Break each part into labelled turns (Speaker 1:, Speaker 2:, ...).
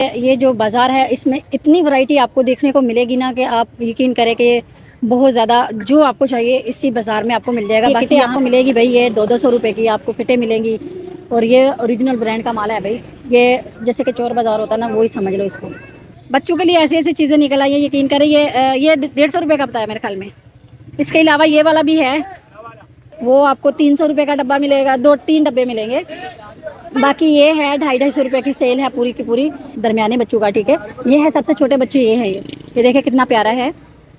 Speaker 1: ये जो बाज़ार है इसमें इतनी वैरायटी आपको देखने को मिलेगी ना कि आप यकीन करें कि बहुत ज़्यादा जो आपको चाहिए इसी बाज़ार में आपको मिल जाएगा। बाकी आपको मिलेगी भाई ये 200 रुपये की आपको किटें मिलेंगी और ये ओरिजिनल ब्रांड का माल है भाई। ये जैसे कि चोर बाज़ार होता है ना, वही समझ लो इसको। बच्चों के लिए ऐसी ऐसी चीज़ें निकल आई हैं, यकीन करें। ये 150 रुपये का बताया मेरे ख्याल में। इसके अलावा ये वाला भी है, वो आपको 300 रुपये का डब्बा मिलेगा, 2-3 डब्बे मिलेंगे। बाकी ये है 250 रुपये की सेल है पूरी की पूरी दरमियाने बच्चों का, ठीक है। ये है सबसे छोटे बच्चे, ये है ये देखिए कितना प्यारा है।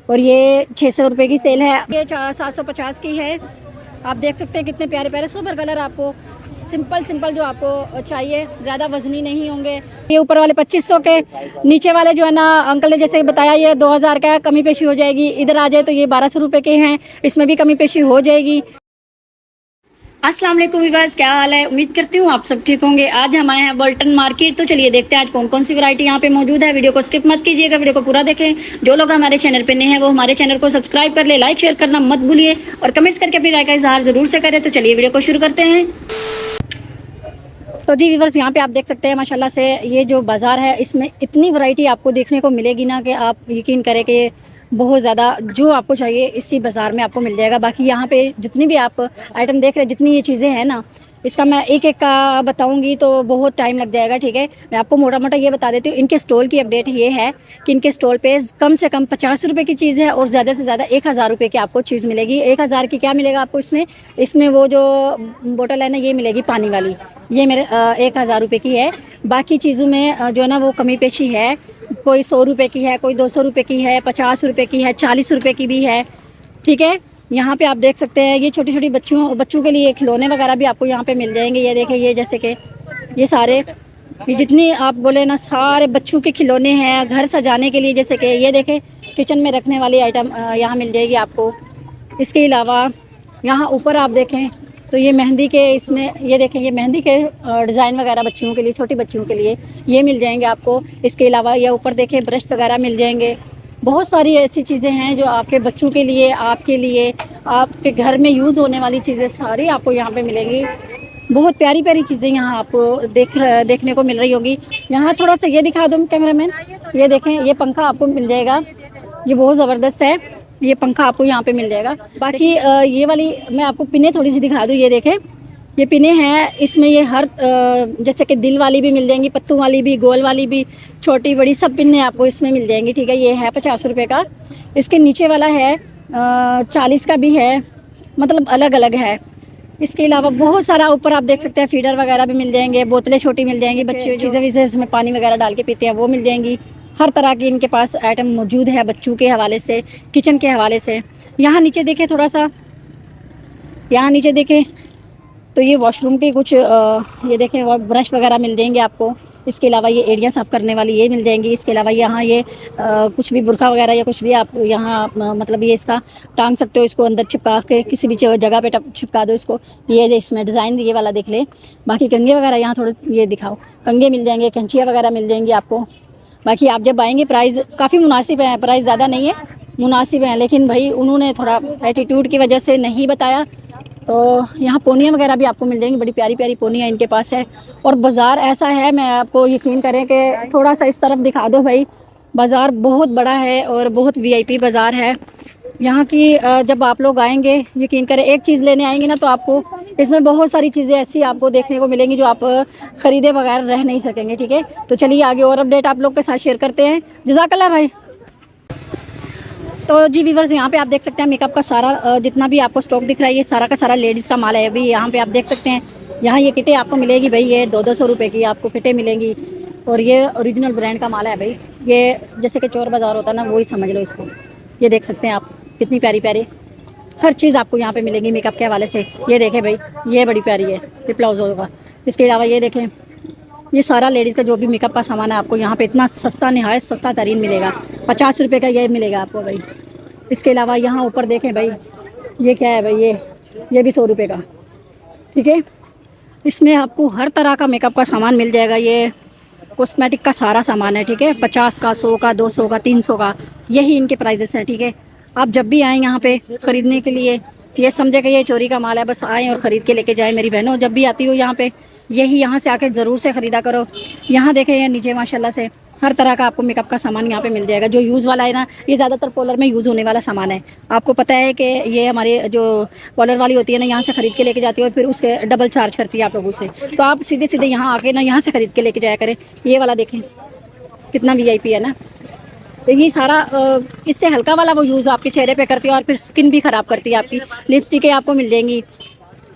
Speaker 1: और ये 600 रुपये की सेल है। ये 750 की है। आप देख सकते हैं कितने प्यारे प्यारे सोबर कलर, आपको सिंपल जो आपको चाहिए, ज़्यादा वजनी नहीं होंगे। ये ऊपर वाले 2500 के, नीचे वाले जो है ना अंकल ने जैसे बताया ये 2000 का है, कमी पेशी हो जाएगी। इधर आ जाए तो ये 1200 रुपये के हैं, इसमें भी कमी पेशी हो जाएगी। अस्सलाम वालेकुम व्यूअर्स, क्या हाल है? उम्मीद करती हूँ आप सब ठीक होंगे। आज हम आए हैं बोल्टन मार्केट, तो चलिए देखते हैं आज कौन कौन सी वैरायटी यहाँ पे मौजूद है। वीडियो को स्किप मत कीजिएगा, वीडियो को पूरा देखें। जो लोग हमारे चैनल पे नए हैं वो हमारे चैनल को सब्सक्राइब कर ले, लाइक शेयर करना मत भूलिए और कमेंट्स करके अपनी राय का इजहार जरूर से करें। तो चलिए वीडियो को शुरू करते हैं। तो जी व्यूअर्स, यहाँ पे आप देख सकते हैं माशाल्लाह से ये जो बाज़ार है इसमें इतनी वैरायटी आपको देखने को मिलेगी ना कि आप यकीन करें कि बहुत ज़्यादा जो आपको चाहिए इसी बाज़ार में आपको मिल जाएगा। बाकी यहाँ पे जितनी भी आप आइटम देख रहे हैं, जितनी ये चीज़ें हैं ना, इसका मैं एक एक का बताऊंगी तो बहुत टाइम लग जाएगा, ठीक है। मैं आपको मोटा मोटा ये बता देती हूँ। इनके स्टॉल की अपडेट ये है कि इनके स्टॉल पे कम से कम 50 रुपये की चीज़ है और ज़्यादा से ज़्यादा 1000 रुपये की आपको चीज़ मिलेगी। 1000 की क्या मिलेगा आपको इसमें वो जो बोतल है ना, ये मिलेगी पानी वाली, ये मेरे 1000 रुपये की है। बाकी चीज़ों में जो है ना वो कमी पेशी है, कोई 100 रुपये की है, कोई 200 रुपये की है, 50 रुपये की है, 40 रुपये की भी है, ठीक है। यहाँ पे आप देख सकते हैं ये छोटी छोटी बच्चों के लिए खिलौने वगैरह भी आपको यहाँ पे मिल जाएंगे। ये देखें, ये जैसे कि ये सारे, ये जितनी आप बोले ना, सारे बच्चों के खिलौने हैं घर सजाने के लिए। जैसे कि ये देखें किचन में रखने वाली आइटम यहाँ मिल जाएगी आपको। इसके अलावा यहाँ ऊपर आप देखें तो ये मेहंदी के, इसमें ये देखें ये मेहंदी के डिज़ाइन वगैरह बच्चियों के लिए, छोटी बच्चियों के लिए ये मिल जाएंगे आपको। इसके अलावा ये ऊपर देखें ब्रश वगैरह मिल जाएंगे। बहुत सारी ऐसी चीज़ें हैं जो आपके बच्चों के लिए, आपके लिए, आपके घर में यूज़ होने वाली चीज़ें सारी आपको यहाँ पे मिलेंगी। बहुत प्यारी प्यारी चीज़ें यहाँ आपको देखने को मिल रही होगी। यहाँ थोड़ा सा ये दिखा दूँ कैमरामैन, ये देखें ये पंखा आपको मिल जाएगा, ये बहुत ज़बरदस्त है। ये पंखा आपको यहाँ पे मिल जाएगा। बाकी ये वाली मैं आपको पिने थोड़ी सी दिखा दूँ। ये देखें ये पिने हैं, इसमें ये हर जैसे कि दिल वाली भी मिल जाएंगी, पत्तों वाली भी, गोल वाली भी, छोटी बड़ी सब पिने आपको इसमें मिल जाएंगी, ठीक है। ये है 50 रुपये का। इसके नीचे वाला है 40 का भी है, मतलब अलग अलग है। इसके अलावा बहुत सारा ऊपर आप देख सकते हैं फीडर वगैरह भी मिल जाएंगे, बोतलें छोटी मिल जाएंगी, बच्चे चीज़ें वीज़ें इसमें पानी वगैरह डाल के पीते हैं वो मिल जाएंगी। हर तरह की इनके पास आइटम मौजूद है बच्चों के हवाले से, किचन के हवाले से। यहाँ नीचे देखें थोड़ा सा, यहाँ नीचे देखें तो ये वॉशरूम के कुछ ये देखें वो ब्रश वगैरह मिल जाएंगे आपको। इसके अलावा ये एड़ियाँ साफ़ करने वाली ये मिल जाएंगी। इसके अलावा यहाँ ये कुछ भी बुरखा वगैरह या कुछ भी आप यहाँ मतलब ये इसका टांग सकते हो, इसको अंदर चिपका के किसी भी जगह पे चिपका दो इसको। ये इसमें डिज़ाइन ये वाला देख ले। बाकी कंघे वगैरह यहाँ थोड़े ये दिखाओ, कंघे मिल जाएंगे, कैंचियाँ वगैरह मिल जाएंगी आपको। बाकी आप जब आएंगे प्राइस काफ़ी मुनासिब है, प्राइस ज़्यादा नहीं है, मुनासिब है। लेकिन भाई उन्होंने थोड़ा एटीट्यूड की वजह से नहीं बताया। तो यहाँ पोनियाँ वगैरह भी आपको मिल जाएंगी, बड़ी प्यारी प्यारी पोनियाँ इनके पास है। और बाज़ार ऐसा है, मैं आपको यकीन करें कि थोड़ा सा इस तरफ दिखा दो भाई, बाज़ार बहुत बड़ा है और बहुत वीआईपी बाज़ार है यहाँ की। जब आप लोग आएंगे यकीन करें, एक चीज़ लेने आएंगे ना तो आपको इसमें बहुत सारी चीज़ें ऐसी आपको देखने को मिलेंगी जो आप ख़रीदे बगैर रह नहीं सकेंगे, ठीक है। तो चलिए आगे और अपडेट आप लोग के साथ शेयर करते हैं। जज़ाकल्लाह भाई। तो जी व्यूअर्स, यहाँ पे आप देख सकते हैं मेकअप का सारा जितना भी आपको स्टॉक दिख रहा है ये सारा का सारा लेडीज़ का माल है। अभी यहाँ पे आप देख सकते हैं, यहाँ ये किटें आपको मिलेगी भाई, ये 200 रुपये की आपको किटें मिलेंगी और ये ओरिजिनल ब्रांड का माल है भाई। ये जैसे कि चोर बाज़ार होता है ना, वही समझ लो इसको। ये देख सकते हैं आप कितनी प्यारी प्यारी हर चीज़ आपको यहाँ पे मिलेगी मेकअप के हवाले से। ये देखें भाई, ये बड़ी प्यारी है, ये प्लाजो होगा। इसके अलावा ये देखें, ये सारा लेडीज़ का जो भी मेकअप का सामान है आपको यहाँ पे इतना सस्ता, नहायत सस्ता तरीन मिलेगा। 50 रुपये का ये मिलेगा आपको भाई। इसके अलावा यहाँ ऊपर देखें भाई, ये क्या है भाई, ये भी 100 रुपये का, ठीक है। इसमें आपको हर तरह का मेकअप का सामान मिल जाएगा। ये कॉस्मेटिक का सारा सामान है, ठीक है। 50 का, 100 का, 200 का, 300 का, यही इनके प्राइजेस हैं, ठीक है। आप जब भी आएँ यहाँ पे ख़रीदने के लिए, ये समझे कि ये चोरी का माल है, बस आएँ और ख़रीद के लेके जाएँ। मेरी बहनों जब भी आती हो यहाँ पे यही यहाँ से आके ज़रूर से ख़रीदा करो। यहाँ देखें ये नीचे माशाल्लाह से हर तरह का आपको मेकअप का सामान यहाँ पे मिल जाएगा। जो यूज़ वाला है ना, ये ज़्यादातर पार्लर में यूज़ होने वाला सामान है। आपको पता है कि ये हमारे जो पार्लर वाली होती है ना, यहाँ से ख़रीद के लेके जाती है और फिर उसके डबल चार्ज करती है आप लोगों से। तो आप सीधे सीधे यहाँ आके ना यहाँ से ख़रीद के लेके जाया करें। ये वाला देखें कितना VIP है ना। तो ये सारा इससे हल्का वाला वो यूज़ आपके चेहरे पे करती है और फिर स्किन भी ख़राब करती है आपकी। लिपस्टिकें आपको मिल जाएंगी,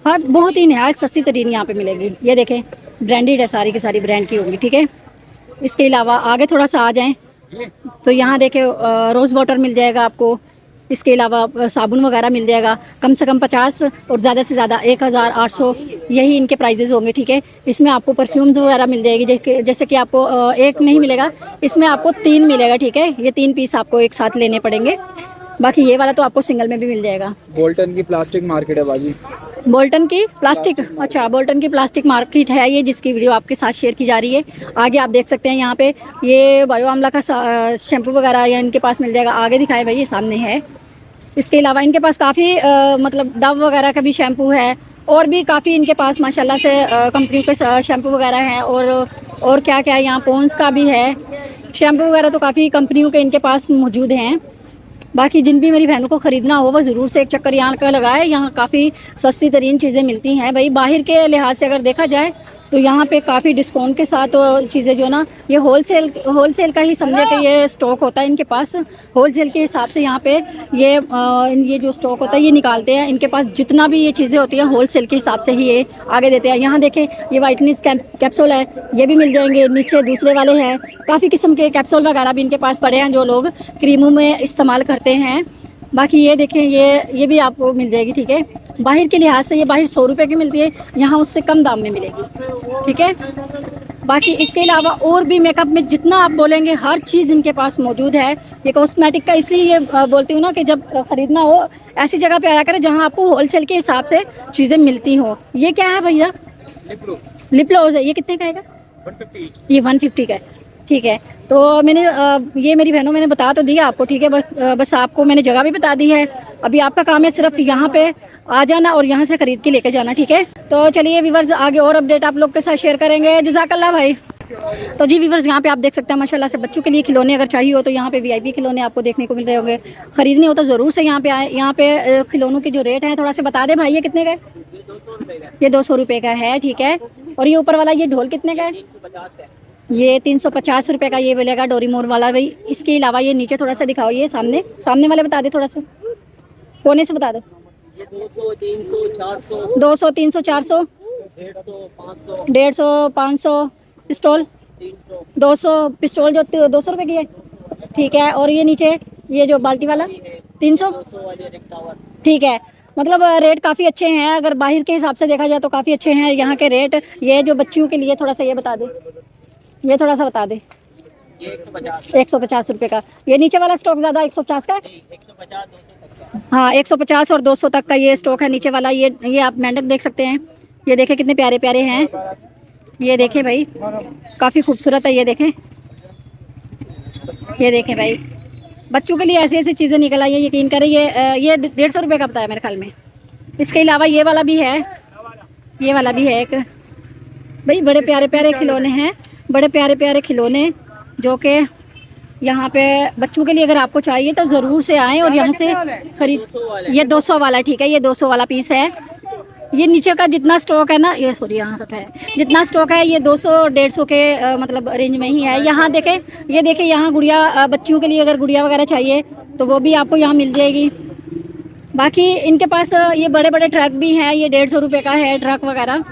Speaker 1: हाँ बहुत ही नहायत सस्ती तरीन यहाँ पे मिलेगी। ये देखें ब्रांडेड है, सारी की सारी ब्रांड की होंगी, ठीक है। इसके अलावा आगे थोड़ा सा आ जाएं तो यहाँ देखें रोज़ वाटर मिल जाएगा आपको। इसके अलावा साबुन वगैरह मिल जाएगा। कम से कम 50 और ज़्यादा से ज़्यादा 1800 यही इनके प्राइजेज़ होंगे, ठीक है। इसमें आपको परफ्यूम्स वगैरह मिल जाएगी, जैसे कि आपको एक नहीं मिलेगा, इसमें आपको 3 मिलेगा, ठीक है। ये 3 पीस आपको एक साथ लेने पड़ेंगे। बाकी ये वाला तो आपको सिंगल में भी मिल जाएगा।
Speaker 2: बोल्टन की प्लास्टिक मार्केट है बाजी।
Speaker 1: बोल्टन की प्लास्टिक, अच्छा बोल्टन की प्लास्टिक मार्केट है ये, जिसकी वीडियो आपके साथ शेयर की जा रही है। आगे आप देख सकते हैं यहाँ पे ये बायो आमला का शैम्पू वगैरह या इनके पास मिल जाएगा। आगे दिखाए भाई, ये सामने है। इसके अलावा इनके पास काफ़ी मतलब डव वगैरह का भी शैम्पू है और भी काफ़ी इनके पास माशाल्लाह से कंपनी के शैम्पू वगैरह हैं। और क्या क्या है यहाँ, पॉन्स का भी है शैम्पू वगैरह, तो काफ़ी कंपनियों के इनके पास मौजूद हैं। बाकी जिन भी मेरी बहनों को ख़रीदना हो वो ज़रूर से एक चक्कर यहाँ का लगाए। यहाँ काफ़ी सस्ती तरीन चीज़ें मिलती हैं भाई। बाहर के लिहाज से अगर देखा जाए तो यहाँ पे काफ़ी डिस्काउंट के साथ चीज़ें जो ना, ये होलसेल का ही समझे कि ये स्टॉक होता है इनके पास। होलसेल के हिसाब से यहाँ पे ये जो स्टॉक होता है ये निकालते हैं। इनके पास जितना भी ये चीज़ें होती हैं होलसेल के हिसाब से ही ये आगे देते हैं। यहाँ देखें ये वाइटनेस कैप्सूल है, ये भी मिल जाएंगे। नीचे दूसरे वाले हैं, काफ़ी किस्म के कैप्सूल वगैरह भी इनके पास पड़े हैं जो लोग क्रीमों में इस्तेमाल करते हैं। बाकी ये देखें ये भी आपको मिल जाएगी, ठीक है। बाहर के लिहाज से ये बाहर 100 रुपये की मिलती है, यहाँ उससे कम दाम में मिलेगी, ठीक है। बाकी इसके अलावा और भी मेकअप में जितना आप बोलेंगे हर चीज़ इनके पास मौजूद है। ये कॉस्मेटिक का इसलिए ये बोलती हूँ ना कि जब ख़रीदना हो ऐसी जगह पे आया करें जहाँ आपको होलसेल के हिसाब से चीज़ें मिलती हों। ये क्या है भैया? लिप ग्लोज है। ये कितने का आएगा?
Speaker 2: 150।
Speaker 1: ये 150 का है, ठीक है। तो मैंने ये मेरी बहनों मैंने बता तो दिया आपको, ठीक है। बस आपको मैंने जगह भी बता दी है। अभी आपका काम है सिर्फ यहाँ पे आ जाना और यहाँ से ख़रीद के लेके जाना, ठीक है। तो चलिए व्यूवर्स, आगे और अपडेट आप लोग के साथ शेयर करेंगे। जज़ाकल्लाह भाई। तो जी व्यूवर्स, यहाँ पे आप देख सकते हैं माशाल्लाह से बच्चों के लिए खिलौने अगर चाहिए हो तो यहाँ पे VIP खिलौने आपको देखने को मिल रहे होंगे। ख़रीदने हो तो ज़रूर से यहाँ पे आए। यहाँ पे खिलौनों के जो रेट हैं थोड़ा से बता दे भाई। ये कितने का है? ये 200 रुपये का है, ठीक है। और ये ऊपर वाला ये ढोल कितने का है? ये 350 रुपये का ये मिलेगा, डोरीमोन वाला भाई। इसके अलावा ये नीचे थोड़ा सा दिखाओ, ये सामने वाले बता दे, थोड़ा सा कोने से बता दो।
Speaker 2: 200, 300, 400,
Speaker 1: 200, 300, 400, 150, 500 पिस्टोल, 200 पिस्टोल जो 200 रुपये की है, ठीक है। और ये नीचे ये जो बाल्टी वाला 300, ठीक है। मतलब रेट काफ़ी अच्छे हैं। अगर बाहर के हिसाब से देखा जाए तो काफ़ी अच्छे हैं यहाँ के रेट। ये जो बच्चियों के लिए थोड़ा सा ये बता दे, ये थोड़ा सा बता दे। 150 रुपये का। ये नीचे वाला स्टॉक ज़्यादा 150 का है?
Speaker 2: 150, 200 तक।
Speaker 1: हाँ 150 और 200 तक का ये स्टॉक है नीचे वाला। ये आप मेंढक देख सकते हैं। ये देखें कितने प्यारे प्यारे हैं। ये देखें भाई, काफ़ी खूबसूरत है। ये देखें भाई, बच्चों के लिए ऐसी ऐसी चीज़ें निकल आई है, यकीन करें। ये 150 रुपये का बताया मेरे ख्याल में। इसके अलावा ये वाला भी है, ये वाला भी है एक भाई। बड़े प्यारे प्यारे खिलौने हैं, बड़े प्यारे प्यारे खिलौने जो कि यहाँ पे बच्चों के लिए अगर आपको चाहिए तो ज़रूर से आएँ और यहाँ से खरीद। ये 200 वाला, ठीक है। ये 200 वाला पीस है। ये नीचे का जितना स्टॉक है ना, ये सॉरी यहाँ तक है, जितना स्टॉक है ये 200-150 के मतलब रेंज में ही है। यहाँ देखें, ये देखें यहाँ गुड़िया, बच्चियों के लिए अगर गुड़िया वगैरह चाहिए तो वो भी आपको यहाँ मिल जाएगी। बाकी इनके पास ये बड़े बड़े ट्रक भी हैं। ये 150 रुपये का है ट्रक वगैरह,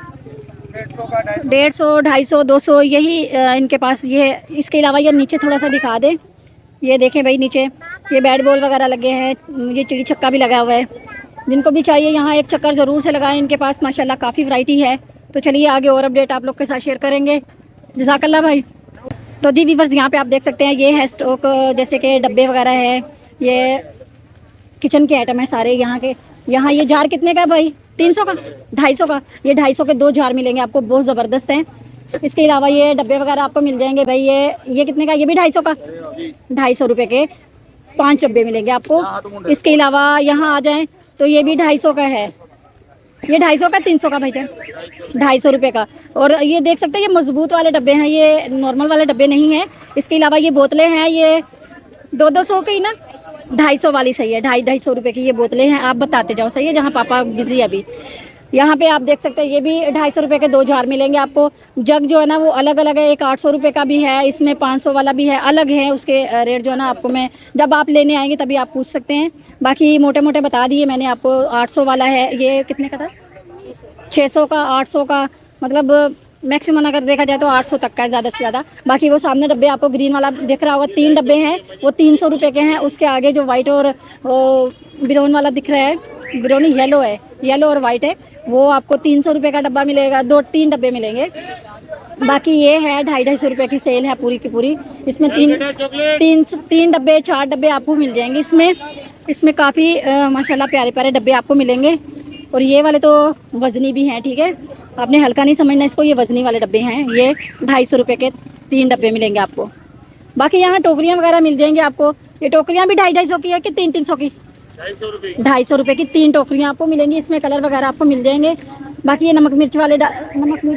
Speaker 1: 150, 250, 200 यही इनके पास ये। इसके अलावा ये नीचे थोड़ा सा दिखा दे। ये देखें भाई, नीचे ये बैट बॉल वगैरह लगे हैं। ये चिड़ी छक्का भी लगा हुआ है। जिनको भी चाहिए यहाँ एक चक्कर ज़रूर से लगाएं। इनके पास माशाल्लाह काफ़ी वैरायटी है। तो चलिए आगे और अपडेट आप लोग के साथ शेयर करेंगे। जज़ाकल्लाह भाई। तो जी व्यूअर्स, यहाँ पे आप देख सकते हैं ये है स्टॉक, जैसे कि डब्बे वगैरह है, ये किचन के आइटम है सारे यहाँ के। यहाँ ये जार कितने का है भाई? 300 का, 250 का। ये 250 के 2 जार मिलेंगे आपको, बहुत ज़बरदस्त हैं। इसके अलावा ये डब्बे वगैरह आपको मिल जाएंगे भाई। ये कितने का? ये भी 250 का, 250 रुपये के 5 डब्बे मिलेंगे आपको। इसके अलावा यहाँ आ जाएँ तो ये भी 250 का है। ये 250 का 300 का भाईजान, 250 रुपये का। और ये देख सकते हैं ये मजबूत वाले डब्बे हैं, ये नॉर्मल वाले डब्बे नहीं हैं। इसके अलावा ये बोतलें हैं, ये 200 की ना, 250 वाली सही है, 250 रुपये की ये बोतलें हैं। आप बताते जाओ, सही है, जहाँ पापा बिजी है अभी। यहाँ पे आप देख सकते हैं ये भी 250 रुपये के 2 जार मिलेंगे आपको। जग जो है ना वो अलग अलग है, एक 800 रुपये का भी है, इसमें 500 वाला भी है, अलग है उसके रेट जो है ना। आपको मैं जब आप लेने आएंगे तभी आप पूछ सकते हैं। बाकी मोटे मोटे बता दिए मैंने आपको। 800 वाला है, ये कितने का था, 600 का, 800 का, मतलब मैक्सिमम अगर देखा जाए तो 800 तक का है ज़्यादा से ज़्यादा। बाकी वो सामने डब्बे आपको ग्रीन वाला दिख रहा होगा, 3 डब्बे हैं, वो 300 रुपये के हैं। उसके आगे जो वाइट और ब्राउन वाला दिख रहा है, ब्राउन येलो है, येलो और वाइट है, वो आपको 300 रुपये का डब्बा मिलेगा, 2-3 डब्बे मिलेंगे। बाकी ये है 250 रुपये की सेल है पूरी की पूरी। इसमें तीन डब्बे 4 डब्बे आपको मिल जाएंगे। इसमें काफ़ी माशाल्लाह प्यारे प्यारे डब्बे आपको मिलेंगे। और ये वाले तो वज़नी भी हैं, ठीक है, आपने हल्का नहीं समझना इसको, ये वज़नी वाले डब्बे हैं। ये 250 रुपये के 3 डब्बे मिलेंगे आपको। बाकी यहाँ टोकरियाँ वगैरह मिल जाएंगी आपको। ये टोकरियाँ भी 250 की है कि 300 की, 250 रुपये की 3 टोकरियाँ आपको मिलेंगी। इसमें कलर वगैरह आपको मिल जाएंगे। बाकी ये नमक मिर्च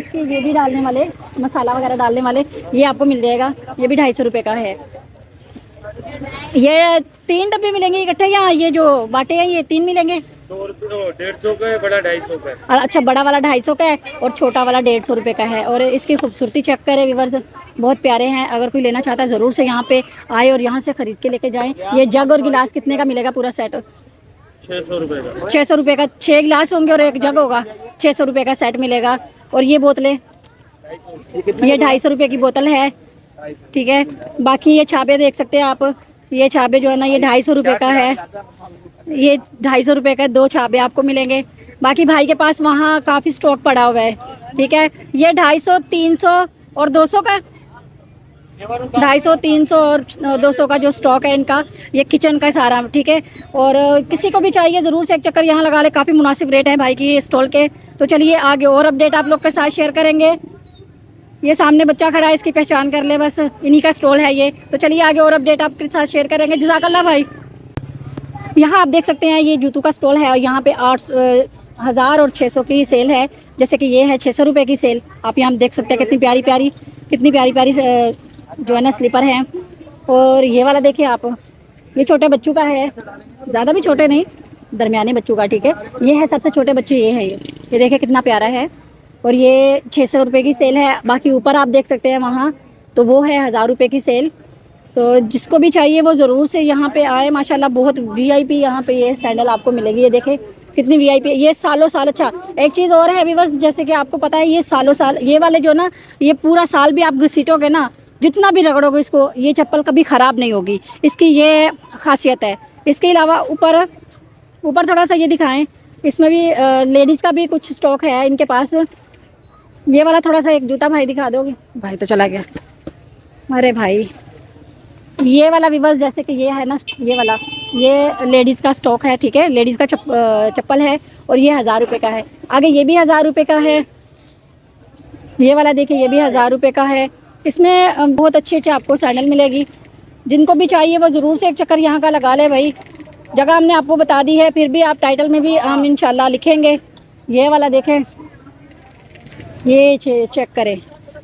Speaker 1: के ये भी डालने वाले, मसाला वगैरह डालने वाले, ये आपको मिल जाएगा। ये भी 250 रुपये का है। ये 3 डब्बे मिलेंगे इकट्ठे, या ये जो बाटे हैं ये 3 मिलेंगे?
Speaker 2: 150 का है, बड़ा 250 का है।
Speaker 1: अच्छा, बड़ा वाला 250 का है और छोटा वाला 150 रुपये का है। और इसकी खूबसूरती चेक करें व्यूअर्स, बहुत प्यारे हैं। अगर कोई लेना चाहता है ज़रूर से यहाँ पे आए और यहाँ से ख़रीद के लेके जाएं। ये जग और गिलास कितने का मिलेगा पूरा सेट?
Speaker 2: 600 रुपये का।
Speaker 1: 600 रुपये का 6 गिलास होंगे और 1 जग होगा, 600 रुपये का सेट मिलेगा। और ये बोतलें, ये 250 रुपये की बोतल है, ठीक है। बाकी ये छापे देख सकते हैं आप, ये छापे जो है ना ये 250 रुपये का है। ये 250 रुपये का 2 छापे आपको मिलेंगे। बाकी भाई के पास वहाँ काफ़ी स्टॉक पड़ा हुआ है, ठीक है। ये 250, 300 और 200 का, 250, 300 और 200 का जो स्टॉक है इनका, ये किचन का सारा, ठीक है। और किसी को भी चाहिए ज़रूर से एक चक्कर यहाँ लगा ले, काफ़ी मुनासिब रेट है भाई की स्टॉल के। तो चलिए आगे और अपडेट आप लोग के साथ शेयर करेंगे। ये सामने बच्चा खड़ा है, इसकी पहचान कर ले बस, इन्हीं का स्टॉल है ये। तो चलिए आगे और अपडेट आपके साथ शेयर करेंगे। जज़ाकल्लाह भाई। यहाँ आप देख सकते हैं ये जूतों का स्टॉल है और यहाँ पे 1000 और 600 की सेल है। जैसे कि ये है 600 रुपये की सेल, आप यहाँ देख सकते हैं कितनी प्यारी प्यारी जो है ना स्लीपर हैं। और ये वाला देखिए आप, ये छोटे बच्चों का है, ज़्यादा भी छोटे नहीं, दरमियाने बच्चों का, ठीक है। ये है सबसे छोटे बच्चे, ये है, ये देखिए कितना प्यारा है। और ये 600 रुपये की सेल है। बाकी ऊपर आप देख सकते हैं वहाँ, तो वो है 1000 रुपये की सेल। तो जिसको भी चाहिए वो ज़रूर से यहाँ पे आए। माशाल्लाह बहुत वीआईपी यहाँ पे ये सैंडल आपको मिलेगी। ये देखें कितनी वीआईपी, ये सालों साल। अच्छा, एक चीज़ और है व्यूअर्स, जैसे कि आपको पता है ये सालों साल, ये वाले जो ना, ये पूरा साल भी आप घसीटोगे ना, जितना भी रगड़ोगे इसको, ये चप्पल कभी ख़राब नहीं होगी, इसकी ये खासियत है। इसके अलावा ऊपर थोड़ा सा ये दिखाएं, इसमें भी लेडीज़ का भी कुछ स्टॉक है इनके पास। ये वाला थोड़ा सा एक जूता भाई दिखा दोगे? भाई तो चला गया, अरे भाई। ये वाला व्यूअर्स जैसे कि ये है ना, ये वाला, ये लेडीज़ का स्टॉक है, ठीक है, लेडीज़ का चप्पल है और ये 1000 रुपये का है। आगे ये भी 1000 रुपये का है। ये वाला देखिए, ये भी 1000 रुपये का है। इसमें बहुत अच्छे आपको सैंडल मिलेगी। जिनको भी चाहिए वो ज़रूर से एक चक्कर यहाँ का लगा ले भाई। जगह हमने आपको बता दी है, फिर भी आप टाइटल में भी हम इंशाल्लाह लिखेंगे। ये वाला देखें, ये चेक करें,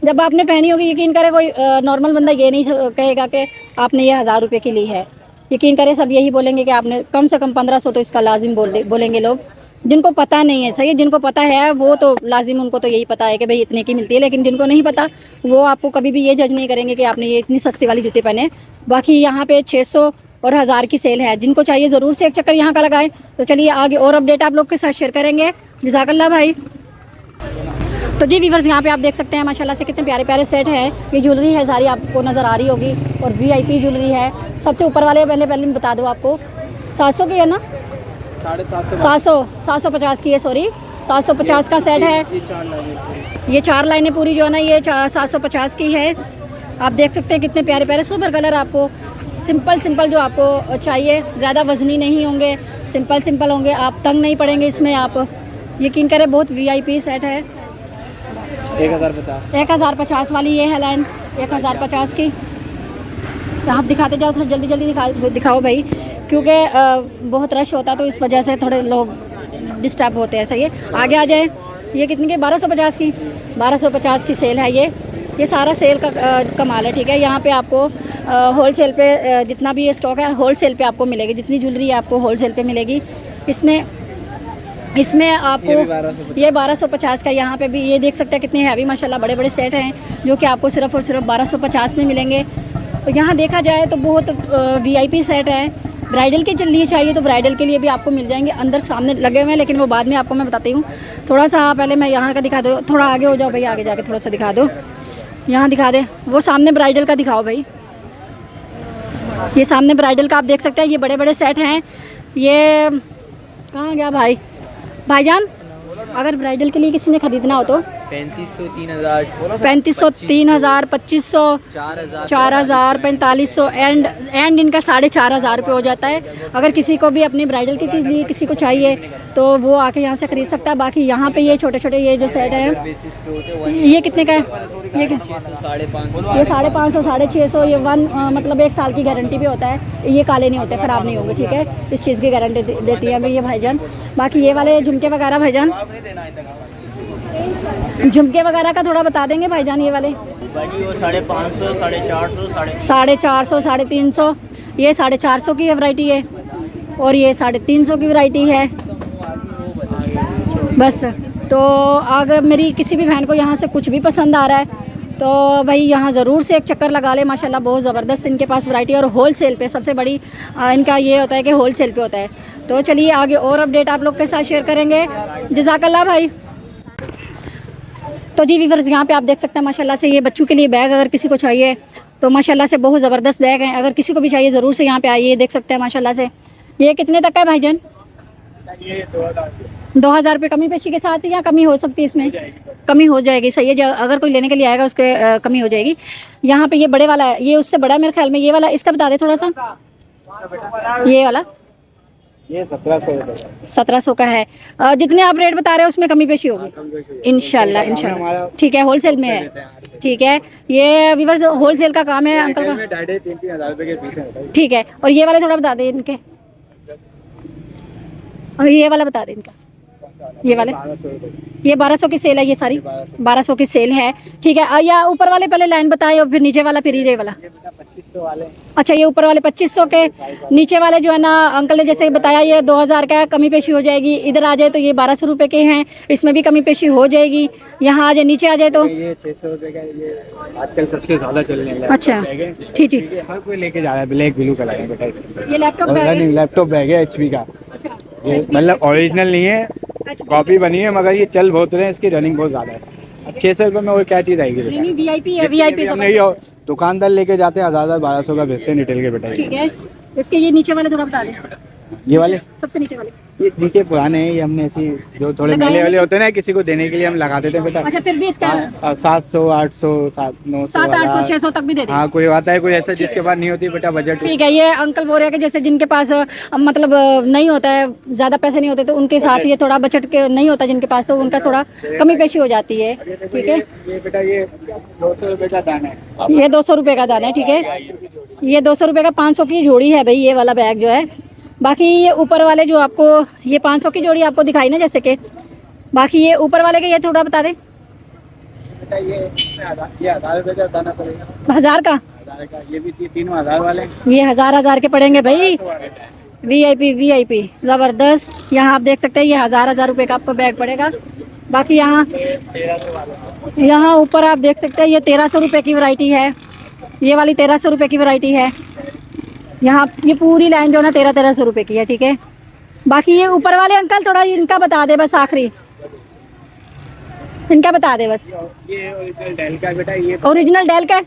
Speaker 1: जब आपने पहनी होगी यकीन करें कोई नॉर्मल बंदा ये नहीं कहेगा कि आपने ये 1000 रुपये की ली है। यकीन करें सब यही बोलेंगे कि आपने कम से कम 1500 तो इसका लाजिम बोलेंगे लोग, जिनको पता नहीं है। सही है, जिनको पता है वो तो लाजिम, उनको तो यही पता है कि भाई इतने की मिलती है। लेकिन जिनको नहीं पता वो आपको कभी भी ये जज नहीं करेंगे कि आपने ये इतनी सस्ती वाली जूते पहने। बाकी यहाँ पे 600 और 1000 की सेल है। जिनको चाहिए ज़रूर से एक चक्कर यहाँ का लगाएं। तो चलिए आगे और अपडेट आप लोग के साथ शेयर करेंगे। जज़ाकल्लाह भाई। तो जी व्यूअर्स, यहाँ पे आप देख सकते हैं माशाल्लाह से कितने प्यारे प्यारे सेट हैं। ये ज्वेलरी है सारी आपको नज़र आ रही होगी और वीआईपी ज्वेलरी है। सबसे ऊपर वाले पहले बता दो आपको 700 की है ना, 750 की है, सॉरी 750 का सेट है। ये 4 लाइनें पूरी जो है ना ये 750 की है। आप देख सकते हैं कितने प्यारे प्यारे सुपर कलर आपको सिंपल जो आपको चाहिए, ज़्यादा वजनी नहीं होंगे, सिंपल होंगे, आप तंग नहीं पड़ेंगे इसमें। आप यकीन करें बहुत वीआईपी सेट है। 1050 वाली ये है लाइन, 1050 की। आप दिखाते जाओ तो जल्दी दिखाओ भाई, क्योंकि बहुत रश होता है तो इस वजह से थोड़े लोग डिस्टर्ब होते हैं। सही है, आगे आ जाए। ये कितने की? 1250 की। 1250 की सेल है ये सारा सेल का कमाल है। ठीक है, यहाँ पे आपको होलसेल पे जितना भी ये स्टॉक है होलसेल पे आपको मिलेगी। जितनी ज्वेलरी है आपको होलसेल पे मिलेगी। इसमें आपको ये 1250 का। यहाँ पे भी ये देख सकते हैं कितने हैवी माशाल्लाह बड़े बड़े सेट हैं जो कि आपको सिर्फ और सिर्फ 1250 में मिलेंगे। तो यहाँ देखा जाए तो बहुत VIP सेट हैं। ब्राइडल के लिए चाहिए तो ब्राइडल के लिए भी आपको मिल जाएंगे। अंदर सामने लगे हुए हैं लेकिन वो बाद में आपको मैं बताती हूँ। थोड़ा सा पहले मैं यहाँ का दिखा दो, थोड़ा आगे हो जाओ भाई, आगे जाके थोड़ा सा दिखा दो। यहाँ दिखा दे, वो सामने ब्राइडल का दिखाओ भाई। ये सामने ब्राइडल का आप देख सकते हैं, ये बड़े बड़े सेट हैं। ये कहाँ गया भाईजान? अगर ब्राइडल के लिए किसी ने ख़रीदना हो तो
Speaker 3: 3500, 3000,
Speaker 1: 3500, 3000, 2500, 4000, 4500 एंड इनका 4500 रुपये हो जाता है। अगर किसी को भी अपनी ब्राइडल के लिए किसी को चाहिए तो वो आके यहाँ से ख़रीद सकता है। बाकी यहाँ पे ये छोटे छोटे ये जो सेट हैं ये कितने का है? ये
Speaker 3: 550,
Speaker 1: ये 550, 650। ये मतलब 1 साल की गारंटी भी होता है। ये काले नहीं होते, ख़राब नहीं होंगे। ठीक है, इस चीज़ की गारंटी देती है भाई ये भाईजान। बाकी ये वाले झुमके वगैरह भाईजान, झुमके वगैरह का थोड़ा बता देंगे भाईजान। ये वाले
Speaker 3: बाकी वो 550, 450,
Speaker 1: 450, 350। ये 450 की वैरायटी है और ये 350 की वैरायटी है। बस तो अगर मेरी किसी भी बहन को यहाँ से कुछ भी पसंद आ रहा है तो भाई यहाँ ज़रूर से एक चक्कर लगा ले। माशाल्लाह बहुत ज़बरदस्त इनके पास वैरायटी और होलसेल पे सबसे बड़ी इनका ये होता है कि होलसेल पे होता है। तो चलिए आगे और अपडेट आप लोग के साथ शेयर करेंगे। जज़ाकल्लाह भाई। तो जी व्यूअर्स, यहाँ पे आप देख सकते हैं माशाल्लाह से ये बच्चों के लिए बैग अगर किसी को चाहिए तो माशाल्लाह से बहुत ज़बरदस्त बैग हैं। अगर किसी को भी चाहिए ज़रूर से यहाँ पे आइए। देख सकते हैं माशाल्लाह से ये कितने तक है भाईजान? 2000 रुपये कमी पेशी के साथ या कमी हो सकती है? इसमें कमी हो जाएगी। सही है, अगर कोई लेने के लिए आएगा उसके कमी हो जाएगी। यहाँ पे ये बड़े वाला है, ये उससे बड़ा है मेरे ख्याल में। ये वाला इसका बता दे थोड़ा सा। ये वाला
Speaker 2: ये
Speaker 1: 1700 का है। जितने आप रेट बता रहे हो उसमें कमी पेशी होगी इंशाल्लाह। ठीक है, होलसेल में है। ठीक है, ये व्यूअर्स होलसेल का काम है अंकल का।
Speaker 2: 2,500-3,000 रुपये के पीस है।
Speaker 1: ठीक है, और ये वाले थोड़ा बता दे इनके, और ये वाला बता दे इनका। ये वाले 1200 की सेल है। ये सारी 1200 की सेल है। ठीक है, या ऊपर वाले पहले लाइन बताए और फिर नीचे वाला, फिर ये वाला
Speaker 2: 2500 वाले।
Speaker 1: अच्छा, ये ऊपर वाले 2500 के, नीचे वाले जो है ना अंकल ने जैसे बताया ये 2000 का है, कमी पेशी हो जाएगी। इधर आ जाए तो ये 1200 रुपये के हैं, इसमें भी कमी पेशी हो जाएगी। यहाँ आ जाए, नीचे आ जाए तो
Speaker 2: ये 600 रुपये का। ये आजकल सबसे ज़्यादा चलने लगा।
Speaker 1: अच्छा, ठीक।
Speaker 2: हर कोई लेके जा रहा है, ब्लैक ब्लू कलर है बेटा इसका।
Speaker 1: ये लैपटॉप बैग है।
Speaker 2: लैपटॉप बैग है HP का।
Speaker 1: अच्छा,
Speaker 2: ये मतलब ओरिजिनल नहीं है, कॉपी बनी है, मगर ये चल बहुत रहे हैं, इसकी रनिंग बहुत ज़्यादा है। 600 रुपये में और क्या चीज़ आएगी बेटा?
Speaker 1: नहीं VIP है, VIP
Speaker 2: हमने ये दुकानदार लेके जाते हैं 1000-1200 का बेचते हैं रिटेल के बेटा।
Speaker 1: ठीक है, इसके ये नीचे वाले थोड़ा बता दें।
Speaker 2: ये वाले
Speaker 1: सबसे नीचे वाले
Speaker 2: ये नीचे पुराने हैं, ये हमने ऐसी जो थोड़े
Speaker 1: लगाए
Speaker 2: मेले वाले
Speaker 1: हैं।
Speaker 2: होते हैं ना, किसी को देने के लिए हम लगा देते हैं बेटा।
Speaker 1: अच्छा, फिर भी इसका
Speaker 2: 700, 800, 900,
Speaker 1: 700, 800, 600 तक भी दे देंगे।
Speaker 2: हाँ, कोई आता है कोई ऐसा जिसके पास नहीं होती बेटा बजट।
Speaker 1: ठीक है, ये अंकल बोल रहे हैं कि जैसे जिनके पास मतलब नहीं होता है, ज़्यादा पैसे नहीं होते, तो उनके साथ ये थोड़ा बजट के नहीं होता जिनके पास, तो उनका थोड़ा कमी पेशी हो जाती है। ठीक है,
Speaker 2: ये बेटा ये 200 रुपये का दाना है।
Speaker 1: ये 200 रुपये का दाना है। ठीक है, ये 200 रुपये का 500 की जोड़ी है भाई ये वाला बैग जो है। बाकी ये ऊपर वाले जो आपको ये 500 की जोड़ी आपको दिखाई ना जैसे कि, बाकी ये ऊपर वाले के ये थोड़ा बता दें।
Speaker 2: बेटा ये 1000 रुपये का दाना पड़ेगा।
Speaker 1: 1000 का?
Speaker 2: 1000 का। ये भी तीनों 1000 वाले।
Speaker 1: ये 1000 के पड़ेंगे भाई। VIP ज़बरदस्त। यहाँ आप देख सकते हैं ये 1000 रुपये का आपको बैग पड़ेगा। बाकी यहाँ ऊपर आप देख सकते हैं ये 1300 रुपये की वैरायटी है। ये वाली 1300 रुपये की वैरायटी है। यहाँ ये पूरी लाइन जो है ना 1300 रुपये की है। ठीक है, बाकी ये ऊपर वाले अंकल थोड़ा इनका बता दे बस, आखिरी इनका बता दे बस।
Speaker 2: ये ओरिजिनल डेल का बेटा। ये
Speaker 1: ओरिजिनल डेल का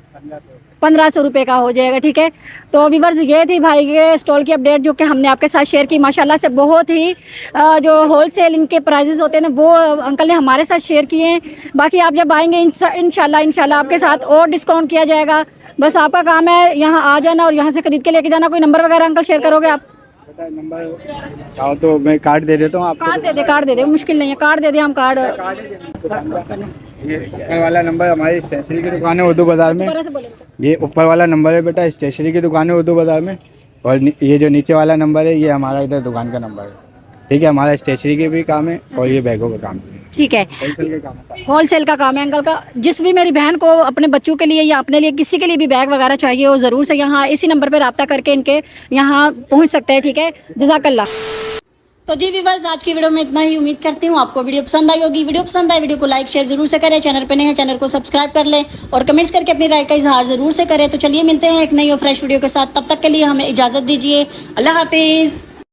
Speaker 1: 1500 रुपये का हो जाएगा। ठीक है, तो व्यूअर्स ये थी भाई के स्टॉल की अपडेट जो कि हमने आपके साथ शेयर की। माशाल्लाह से बहुत ही जो होलसेल इनके प्राइजेस होते हैं ना वो अंकल ने हमारे साथ शेयर किए हैं। बाकी आप जब आएंगे इंशाल्लाह आपके साथ और डिस्काउंट किया जाएगा। बस आपका काम है यहाँ आ जाना और यहाँ से खरीद के लेके जाना। कोई नंबर वगैरह अंकल शेयर करोगे आप?
Speaker 2: नंबर चाहो तो मैं कार्ड दे देता हूँ आपको।
Speaker 1: कार्ड दे दे, मुश्किल नहीं है, कार्ड दे दे, हम कार्ड।
Speaker 2: ये ऊपर वाला नंबर हमारी स्टेशनरी की दुकान है उर्दू बाजार में। ये ऊपर वाला नंबर है बेटा स्टेशनरी की दुकान है उर्दू बाजार में, और ये जो नीचे वाला नंबर है ये हमारा इधर दुकान का नंबर है। ठीक है, हमारा स्टेशनरी के भी काम है और ये बैगों का काम है,
Speaker 1: ठीक है,
Speaker 2: होलसेल का काम है।
Speaker 1: होलसेल का काम है अंकल का। जिस भी मेरी बहन को अपने बच्चों के लिए या अपने लिए किसी के लिए भी बैग वगैरह चाहिए वो ज़रूर से यहाँ इसी नंबर पर रब्ता करके इनके यहाँ पहुँच सकते हैं, ठीक है। जज़ाकल्लाह। तो जी व्यूअर्स, आज की वीडियो में इतना ही। उम्मीद करती हूँ आपको वीडियो पसंद आई होगी। वीडियो पसंद आए वीडियो को लाइक शेयर जरूर से करें, चैनल पे नए हैं चैनल को सब्सक्राइब कर लें और कमेंट्स करके अपनी राय का इजहार जरूर से करें। तो चलिए मिलते हैं एक नई और फ्रेश वीडियो के साथ, तब तक के लिए हमें इजाज़त दीजिए। अल्लाह हाफिज़।